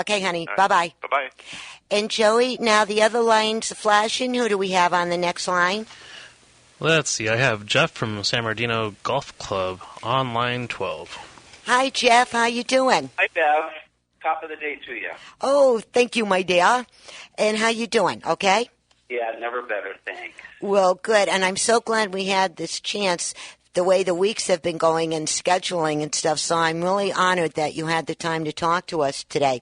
Okay, honey. All right. Bye-bye. Bye-bye. And Joey, now the other line's flashing. Who do we have on the next line? Let's see. I have Jeff from San Bernardino Golf Club on line 12. Hi, Jeff. How you doing? Hi, Bev. Top of the day to you. Oh, thank you, my dear. And how you doing? Okay? Yeah, never better, thanks. Well, good. And I'm so glad we had this chance, the way the weeks have been going and scheduling and stuff. So I'm really honored that you had the time to talk to us today.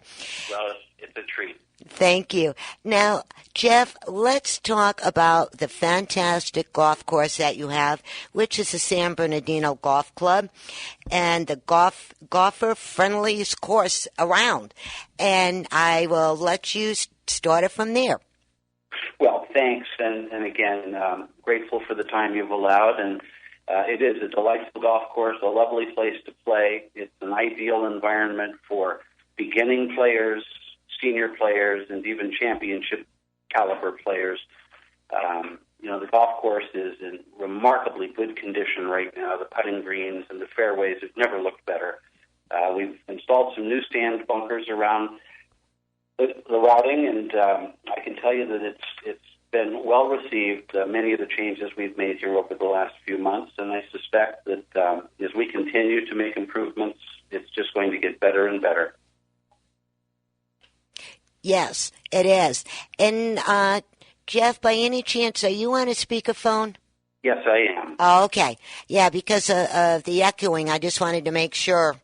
Well, it's a treat. Thank you. Now, Jeff, let's talk about the fantastic golf course that you have, which is the San Bernardino Golf Club, and the golfer-friendliest course around. And I will let you start it from there. Well, thanks, and again, grateful for the time you've allowed. And it is a delightful golf course, a lovely place to play. It's an ideal environment for beginning players, senior players, and even championship caliber players. The golf course is in remarkably good condition right now. The putting greens and the fairways have never looked better. We've installed some new stand bunkers around the routing, and I can tell you that it's been well received, many of the changes we've made here over the last few months, and I suspect that as we continue to make improvements, it's just going to get better and better. Yes, it is. And, Jeff, by any chance, are you on a speakerphone? Yes, I am. Oh, okay. Yeah, because of the echoing, I just wanted to make sure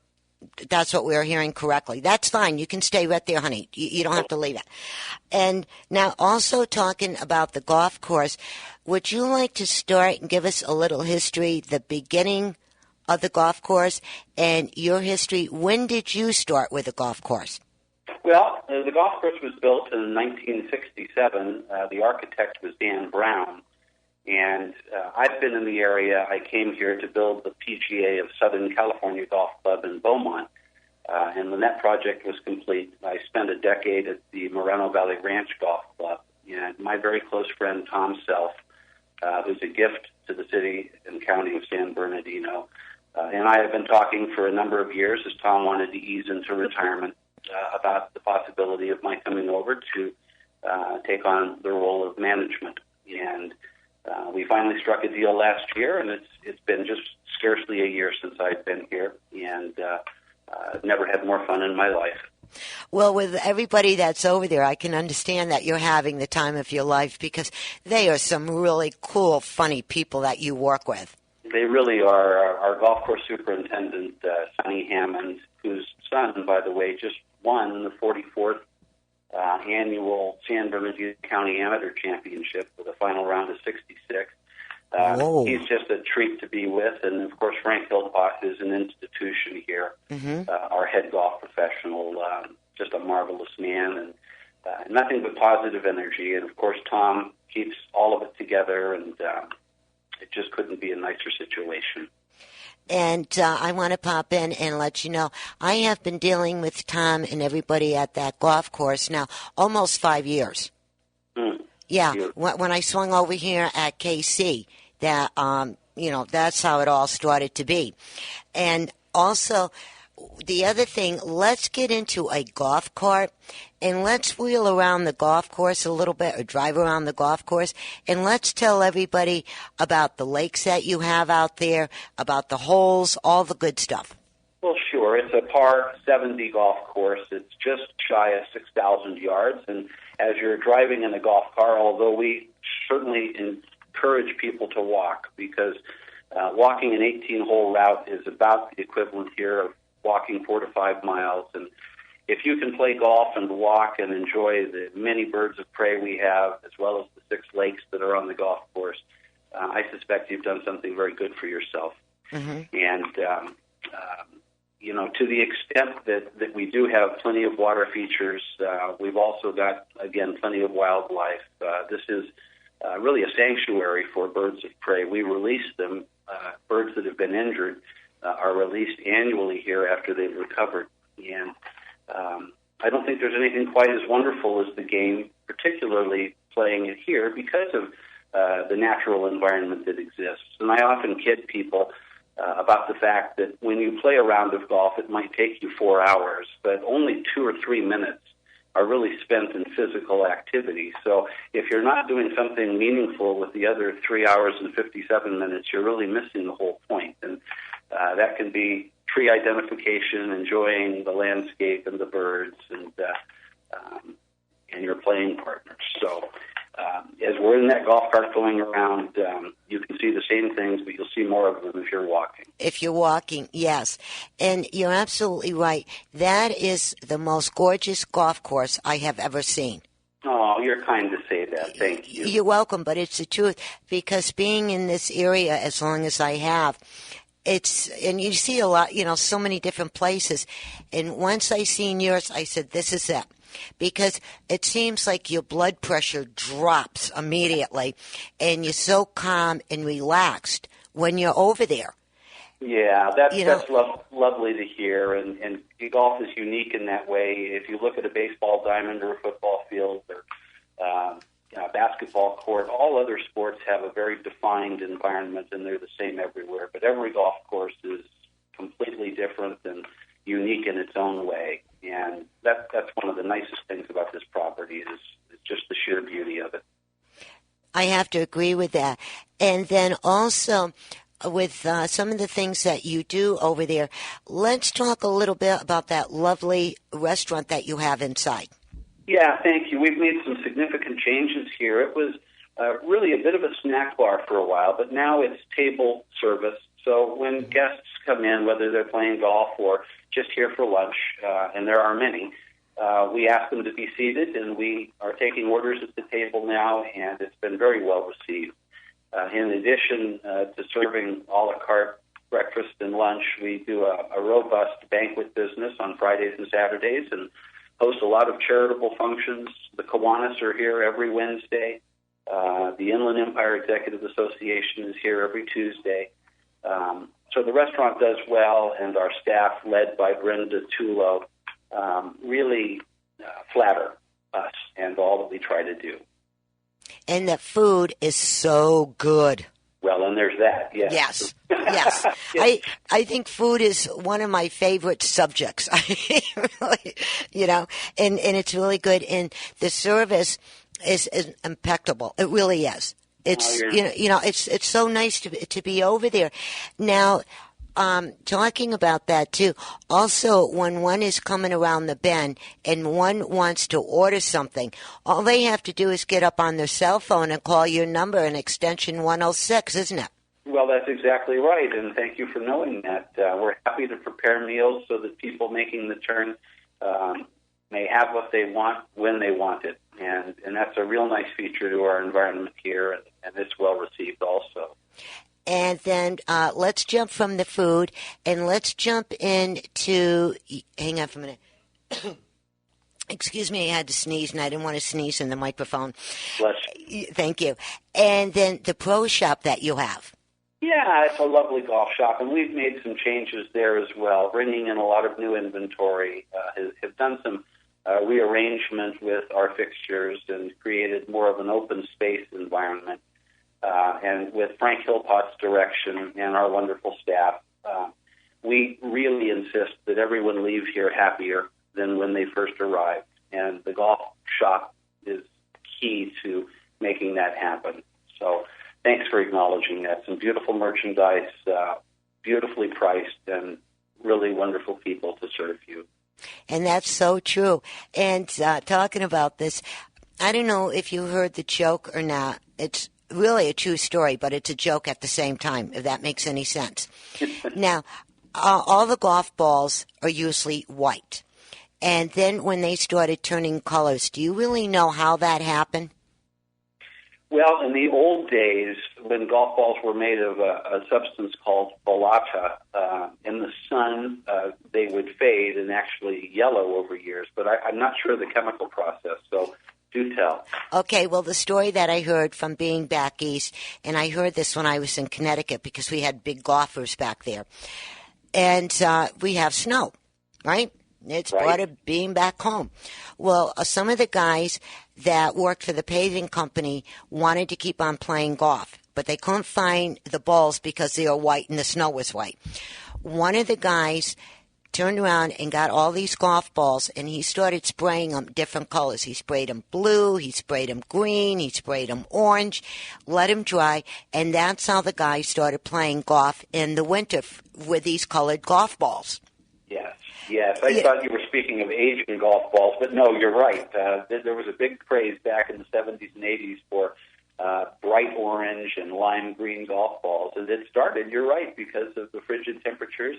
that's what we were hearing correctly. That's fine. You can stay right there, honey. You don't have to leave it. And now also talking about the golf course, would you like to start and give us a little history, the beginning of the golf course and your history? When did you start with the golf course? Well, the golf course was built in 1967. The architect was Dan Brown. And I've been in the area. I came here to build the PGA of Southern California Golf Club in Beaumont. And when that project was complete, I spent a decade at the Moreno Valley Ranch Golf Club. And my very close friend, Tom Self, who's a gift to the city and county of San Bernardino, and I have been talking for a number of years as Tom wanted to ease into retirement about the possibility of my coming over to take on the role of management. And we finally struck a deal last year, and it's been just scarcely a year since I've been here, and I've never had more fun in my life. Well, with everybody that's over there, I can understand that you're having the time of your life because they are some really cool, funny people that you work with. They really are. Our golf course superintendent, Sonny Hammond, whose son, by the way, just won the 44th annual San Bernardino County Amateur Championship with a final round of 66. He's just a treat to be with. And, of course, Frank Hillpott is an institution here, our head golf professional, just a marvelous man, and nothing but positive energy. And, of course, Tom keeps all of it together, and it just couldn't be a nicer situation. And I want to pop in and let you know, I have been dealing with Tom and everybody at that golf course now almost 5 years. Yeah, when I swung over here at KC, that that's how it all started to be. And also, the other thing, let's get into a golf cart and let's wheel around the golf course a little bit or drive around the golf course and let's tell everybody about the lakes that you have out there, about the holes, all the good stuff. Well, sure. It's a par 70 golf course. It's just shy of 6,000 yards. And as you're driving in a golf car, although we certainly encourage people to walk because walking an 18-hole route is about the equivalent here of walking 4 to 5 miles. And if you can play golf and walk and enjoy the many birds of prey we have, as well as the 6 lakes that are on the golf course, I suspect you've done something very good for yourself. And, to the extent that we do have plenty of water features, we've also got, again, plenty of wildlife. This is really a sanctuary for birds of prey. We release them. Birds that have been injured are released annually here after they've recovered. And I don't think there's anything quite as wonderful as the game, particularly playing it here because of the natural environment that exists. And I often kid people, about the fact that when you play a round of golf, it might take you 4 hours, but only 2 or 3 minutes are really spent in physical activity. So if you're not doing something meaningful with the other 3 hours and 57 minutes, you're really missing the whole point. And that can be tree identification, enjoying the landscape and the birds, and your playing partners. So as we're in that golf cart going around, you can see the same things, but you'll see more of them if you're walking. If you're walking, yes. And you're absolutely right. That is the most gorgeous golf course I have ever seen. Oh, you're kind to say that. Thank you. You're welcome, but it's the truth. Because being in this area as long as I have, and you see a lot, so many different places. And once I seen yours, I said, this is it. Because it seems like your blood pressure drops immediately, and you're so calm and relaxed when you're over there. Yeah, that's lovely to hear, and golf is unique in that way. If you look at a baseball diamond or a football field or a basketball court, all other sports have a very defined environment, and they're the same everywhere. But every golf course is completely different and unique in its own way. And that's one of the nicest things about this property is just the sheer beauty of it. I have to agree with that. And then also with some of the things that you do over there, let's talk a little bit about that lovely restaurant that you have inside. Yeah, thank you. We've made some significant changes here. It was really a bit of a snack bar for a while, but now it's table service. So when guests come in, whether they're playing golf or just here for lunch, and there are many, we ask them to be seated, and we are taking orders at the table now, and it's been very well received. In addition to serving a la carte breakfast and lunch, we do a robust banquet business on Fridays and Saturdays and host a lot of charitable functions. The Kiwanis are here every Wednesday. The Inland Empire Executive Association is here every Tuesday. So the restaurant does well, and our staff, led by Brenda Tulo, really flatter us and all that we try to do. And the food is so good. Well, and there's that, yes. Yes. I think food is one of my favorite subjects. Really, and it's really good. And the service is impeccable. It really is. It's it's so nice to be over there. Now, talking about that too. Also, when one is coming around the bend and one wants to order something, all they have to do is get up on their cell phone and call your number and extension 106, isn't it? Well, that's exactly right, and thank you for knowing that. We're happy to prepare meals so that people making the turn may have what they want when they want it. And that's a real nice feature to our environment here, and it's well received also. And then let's jump from the food, and let's jump into, hang on for a minute. Excuse me, I had to sneeze, and I didn't want to sneeze in the microphone. Bless you. Thank you. And then the pro shop that you have. Yeah, it's a lovely golf shop, and we've made some changes there as well, bringing in a lot of new inventory, have done some rearrangement with our fixtures and created more of an open space environment. And with Frank Hillpot's direction and our wonderful staff, we really insist that everyone leave here happier than when they first arrived. And the golf shop is key to making that happen. So thanks for acknowledging that. Some beautiful merchandise, beautifully priced, and really wonderful people to serve you. And that's so true. And talking about this, I don't know if you heard the joke or not. It's really a true story, but it's a joke at the same time, if that makes any sense. Now, all the golf balls are usually white. And then when they started turning colors, do you really know how that happened? Well, in the old days, when golf balls were made of a substance called bolata, in the sun, they would fade and actually yellow over years. But I'm not sure of the chemical process, so do tell. Okay, well, the story that I heard from being back east, and I heard this when I was in Connecticut because we had big golfers back there, and we have snow, right? It's part of being back home. Well, some of the guys that worked for the paving company wanted to keep on playing golf, but they couldn't find the balls because they were white and the snow was white. One of the guys turned around and got all these golf balls, and he started spraying them different colors. He sprayed them blue, he sprayed them green, he sprayed them orange, let them dry, and that's how the guy started playing golf in the winter with these colored golf balls. Yes. I thought you were speaking of Asian golf balls, but no, you're right. There was a big craze back in the 70s and 80s for bright orange and lime green golf balls. And it started, you're right, because of the frigid temperatures.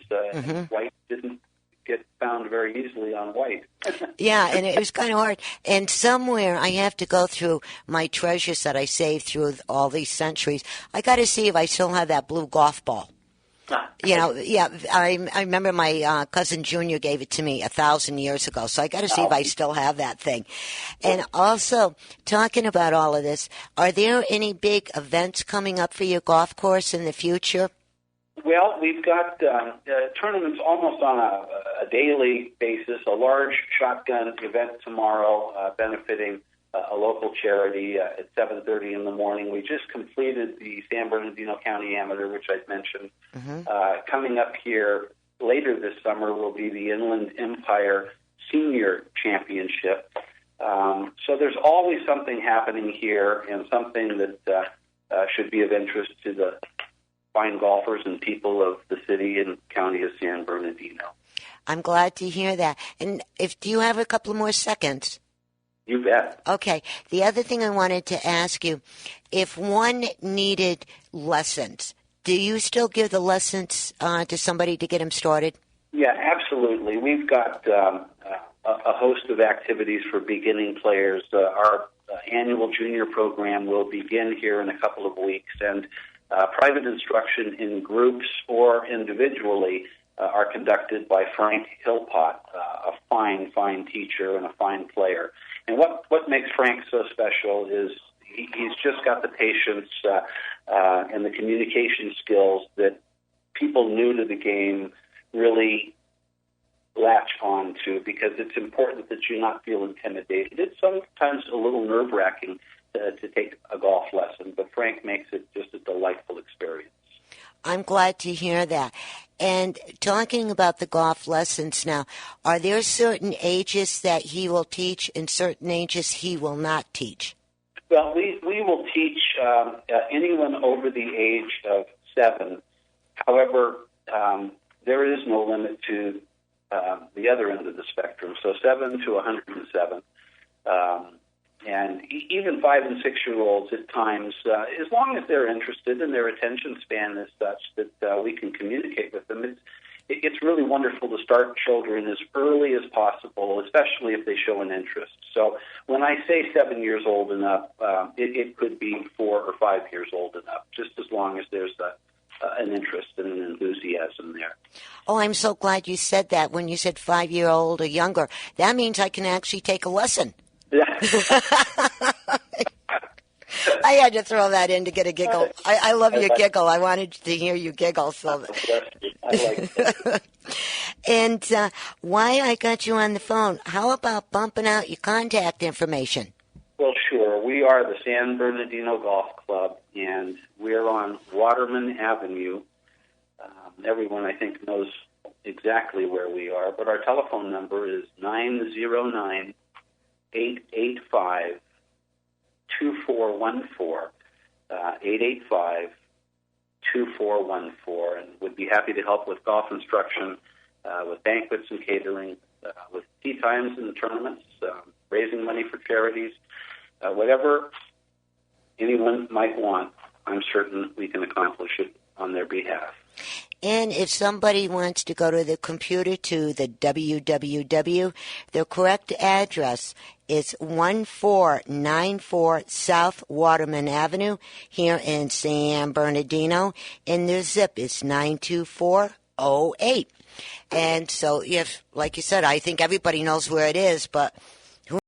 White didn't get found very easily on white. Yeah, and it was kind of hard. And somewhere I have to go through my treasures that I saved through all these centuries. I got to see if I still have that blue golf ball. I remember my cousin Junior gave it to me 1,000 years ago, so I got to see if I still have that thing. And also, talking about all of this, are there any big events coming up for your golf course in the future? Well, we've got tournaments almost on a daily basis. A large shotgun event tomorrow benefiting a local charity at 7:30 in the morning. We just completed the San Bernardino County Amateur, which I've mentioned. Coming up here later this summer will be the Inland Empire Senior Championship. So there's always something happening here, and something that should be of interest to the fine golfers and people of the city and county of San Bernardino. I'm glad to hear that. And do you have a couple more seconds? You bet. Okay. The other thing I wanted to ask you, if one needed lessons, do you still give the lessons to somebody to get them started? Yeah, absolutely. We've got a host of activities for beginning players. Our annual junior program will begin here in a couple of weeks, and private instruction in groups or individually are conducted by Frank Hillpot, a fine teacher and a fine player. And what makes Frank so special is he's just got the patience and the communication skills that people new to the game really latch on to, because it's important that you not feel intimidated. It's sometimes a little nerve-wracking to take a golf lesson, but Frank makes it just a delightful experience. I'm glad to hear that. And talking about the golf lessons now, are there certain ages that he will teach and certain ages he will not teach? Well, we will teach anyone over the age of 7. However, there is no limit to the other end of the spectrum, so 7 to 107. And even 5 and 6-year-olds at times, as long as they're interested and their attention span is such that we can communicate with them, it's really wonderful to start children as early as possible, especially if they show an interest. So when I say 7 years old and up, it could be 4 or 5 years old and up, just as long as there's an interest and an enthusiasm there. Oh, I'm so glad you said that when you said 5-year-old or younger. That means I can actually take a lesson. Yeah. I had to throw that in to get a giggle. I love your giggle. I wanted to hear you giggle. So. I like that. And why I got you on the phone, how about bumping out your contact information? Well, sure. We are the San Bernardino Golf Club, and we're on Waterman Avenue. Everyone, I think, knows exactly where we are, but our telephone number is 909 885-2414, 885-2414, and would be happy to help with golf instruction, with banquets and catering, with tea times and tournaments, raising money for charities, whatever anyone might want. I'm certain we can accomplish it on their behalf. And if somebody wants to go to the computer to the www, the correct address is 1494 South Waterman Avenue here in San Bernardino, and the zip is 92408. And so, if, like you said, I think everybody knows where it is, but